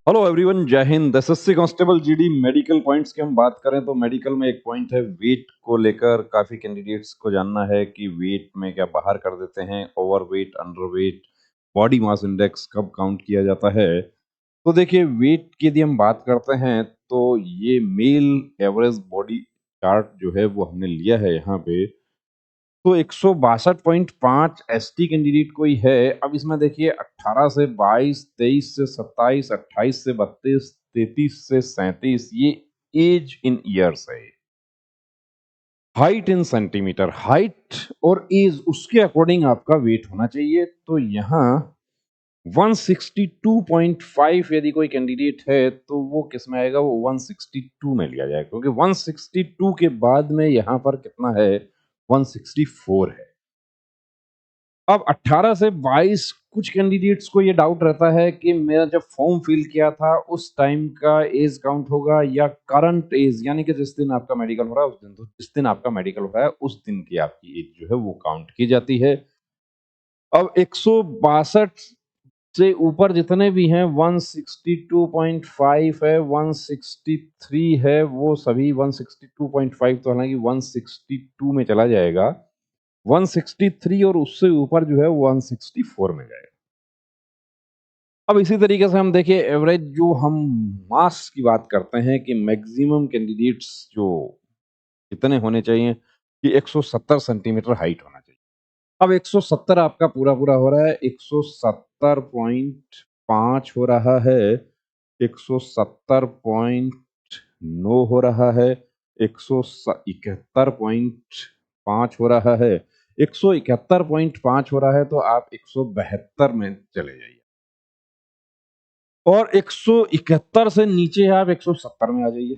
Hello everyone, जय Hind. SSC constable GD medical points की हम बात करें तो मेडिकल में एक पॉइंट है वेट को लेकर। काफी कैंडिडेट्स को जानना है कि वेट में क्या बाहर कर देते हैं, overweight, underweight, body mass index कब काउंट किया जाता है। तो देखिए, वेट की यदि हम बात करते हैं तो ये मेल एवरेज बॉडी चार्ट जो है वो हमने लिया है यहाँ पे। तो 162.5 एसटी कैंडिडेट कोई है। अब इसमें देखिए 18 से 22, 23 से 27, 28 से 32, 33 से 37, ये एज इन ईयर्स है। हाइट इन सेंटीमीटर, हाइट और एज उसके अकॉर्डिंग आपका वेट होना चाहिए। तो यहाँ 162.5 यदि कोई कैंडिडेट है तो वो किस में आएगा, वो 162 में लिया जाएगा, क्योंकि 162 के बाद में यहाँ पर कितना है, 164 है। अब 18 से 22 कुछ कैंडिडेट्स को ये डाउट रहता है कि मेरा जब फॉर्म फिल किया था उस टाइम का एज काउंट होगा या करंट एज, यानी कि जिस दिन आपका मेडिकल हो रहा है उस दिन, तो जिस दिन आपका मेडिकल हो रहा है उस दिन की आपकी एज जो है वो काउंट की जाती है। अब 162 से ऊपर जितने भी हैं, 162.5 है, 163 है, वो सभी 162.5 तो हालांकि 162 में चला जाएगा। 163 और उससे ऊपर जो है 164 में जाएगा। अब इसी तरीके से हम देखिए एवरेज, जो हम मास की बात करते हैं कि मैक्सिमम कैंडिडेट्स जो कितने होने चाहिए, कि 170 सेंटीमीटर हाइट होना चाहिए। अब 170 आपका पूरा पूरा हो रहा है, 170.5 हो रहा है, 170.9 हो रहा है, 171.5 हो रहा है, 171.5 हो रहा है, तो आप 172 में चले जाइए। और 171 से नीचे आप 170 में आ जाइए।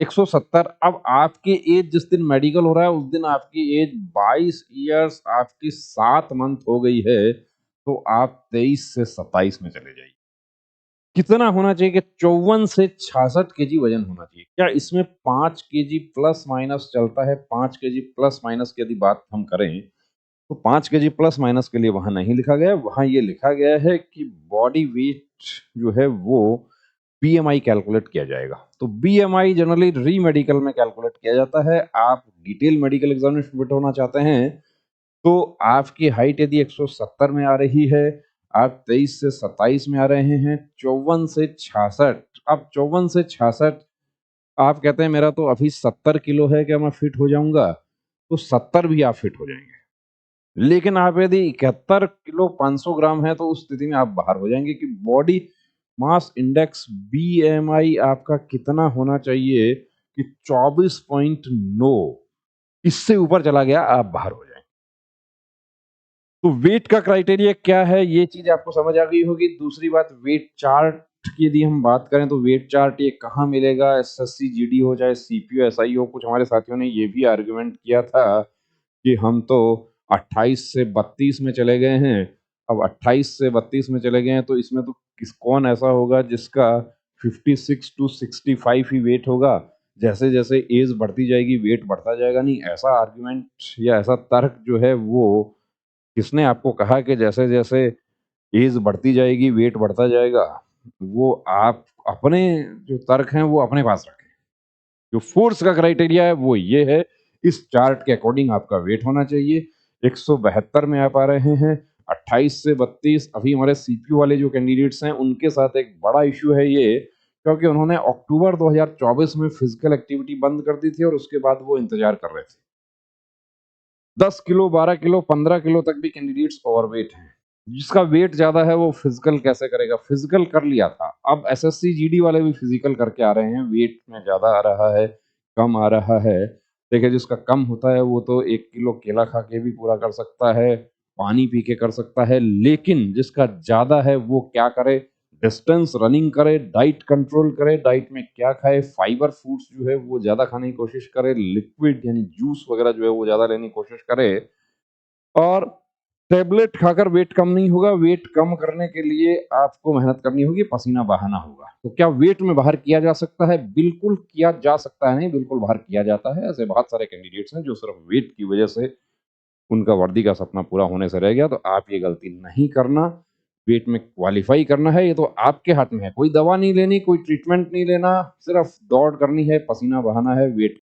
170, अब आपकी एज जिस दिन मेडिकल हो रहा है उस दिन आपकी एज 22 ईयर्स आपकी 7 मंथ हो गई है, तो आप 23 से 27 में चले जाइए। कितना होना चाहिए कि 54 से 66 केजी वजन होना चाहिए। क्या इसमें 5 केजी प्लस माइनस चलता है? 5 केजी प्लस माइनस की यदि बात हम करें तो 5 केजी प्लस माइनस के लिए वहां नहीं लिखा गया है, वहां ये लिखा गया है कि बॉडी वेट जो है वो बीएमआई कैलकुलेट किया जाएगा। तो बीएमआई जनरली री मेडिकल में कैलकुलेट किया जाता है। आप डिटेल मेडिकल एग्जामिनेशन फिट होना चाहते हैं तो आपकी हाइट यदि 170 में आ रही है, आप 23 से 27 में आ रहे हैं, 54 से 66, अब 54 से 66 आप कहते हैं मेरा तो अभी 70 किलो है, क्या मैं फिट हो जाऊंगा? तो 70 भी आप फिट हो जाएंगे। लेकिन आप यदि 71 किलो 500 ग्राम है तो उस स्थिति में आप बाहर हो जाएंगे। कि बॉडी मास इंडेक्स बीएमआई आपका कितना होना चाहिए, कि 24.9, इससे ऊपर चला गया आप बाहर हो जाएंगे। तो वेट का क्राइटेरिया क्या है, ये चीज आपको समझ आ गई होगी। दूसरी बात, वेट चार्ट की यदि हम बात करें तो वेट चार्ट ये कहाँ मिलेगा? एसएससी जीडी हो चाहे सीपीओ एसआई हो। कुछ हमारे साथियों ने ये भी आर्गुमेंट किया था कि हम तो 28 से 32 में चले गए हैं। अब 28 से 32 में चले गए हैं तो इसमें तो कौन ऐसा होगा जिसका 56 टू 65 ही वेट होगा? जैसे जैसे एज बढ़ती जाएगी वेट बढ़ता जाएगा? नहीं, ऐसा आर्गुमेंट या ऐसा तर्क जो है वो किसने आपको कहा कि जैसे जैसे एज बढ़ती जाएगी वेट बढ़ता जाएगा? वो आप अपने जो तर्क हैं वो अपने पास रखें। जो फोर्स का क्राइटेरिया है वो ये है, इस चार्ट के अकॉर्डिंग आपका वेट होना चाहिए। 172 में आप आ रहे हैं, 28 से 32। अभी हमारे सीपीयू वाले जो कैंडिडेट्स हैं उनके साथ एक बड़ा इश्यू है ये, क्योंकि उन्होंने अक्टूबर 2024 में फिजिकल एक्टिविटी बंद कर दी थी और उसके बाद वो इंतजार कर रहे थे। 10 किलो, 12 किलो, 15 किलो तक भी कैंडिडेट्स ओवरवेट हैं। जिसका वेट ज्यादा है वो फिजिकल कैसे करेगा? फिजिकल कर लिया था, अब एसएससी जीडी वाले भी फिजिकल करके आ रहे हैं, वेट में ज्यादा आ रहा है, कम आ रहा है। देखिए, जिसका कम होता है वो तो 1 किलो केला खा के भी पूरा कर सकता है, पानी पी के कर सकता है। लेकिन जिसका ज्यादा है वो क्या करे? डिस्टेंस रनिंग करे, डाइट कंट्रोल करे, डाइट में क्या खाए, फाइबर फूड्स जो है वो ज्यादा खाने की कोशिश करे, लिक्विड यानी जूस वगैरह जो है वो ज्यादा लेने की कोशिश करे। और टेबलेट खाकर वेट कम नहीं होगा। वेट कम करने के लिए आपको मेहनत करनी होगी, पसीना बहाना होगा। तो क्या वेट में बाहर किया जा सकता है? बिल्कुल किया जा सकता है, नहीं बिल्कुल बाहर किया जाता है। ऐसे बहुत सारे कैंडिडेट्स हैं जो सिर्फ वेट की वजह से उनका वर्दी का सपना पूरा होने से रह गया। तो आप ये गलती नहीं करना। वेट में क्वालिफाई करना है, ये तो आपके हाथ में है। कोई दवा नहीं लेनी, कोई ट्रीटमेंट नहीं लेना, सिर्फ दौड़ करनी है, पसीना बहाना है, वेट